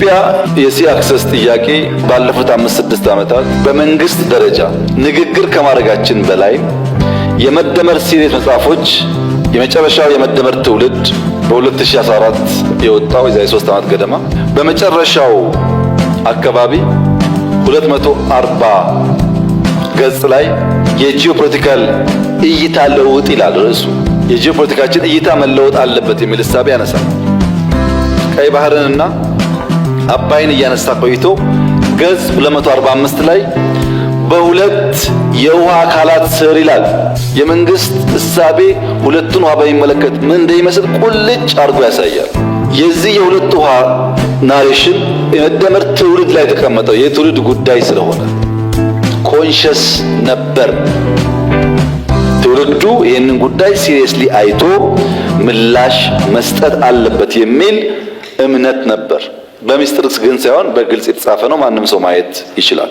ኢትዮጵያ የሲ አክሰስ ጥያቄ ባለፉት 5-6 ዓመታት በመንግስት ደረጃ ንግግር ከማድረጋችን በላይ የመደመር ሲሪየስ መጽሐፎች የመጨረሻው የመደመር ትውልድ በ2014 የወጣው የዛሬ 3 ዓመት ገደማ በመጨረሻው አካባቢ 240 ገጽ ላይ የጂኦፖለቲካል እይታ ለውጥ ይላል ርዕሱ። የጂኦፖለቲካችን እይታ መለወጥ አለበት የሚል ሐሳብ ያነሳል። ቀይ ባህርንና አባይን እያነሳ ቆይቶ ገጽ 245 ላይ በሁለት የውሃ አካላት ስር ይላል። የመንግስት እሳቤ ሁለቱን ውሃ በሚመለከት ምን እንደሚመስል ቁልጭ አድርጎ ያሳያል። የዚህ የሁለት ውሃ ናሬሽን የመደመር ትውልድ ላይ የተቀመጠው የትውልድ ጉዳይ ስለሆነ ኮንሸስ ነበር። ትውልዱ ይህንን ጉዳይ ሲሪየስሊ አይቶ ምላሽ መስጠት አለበት የሚል እምነት ነበር። በሚስጥር ግን ሳይሆን በግልጽ የተጻፈ ነው። ማንም ሰው ማየት ይችላል።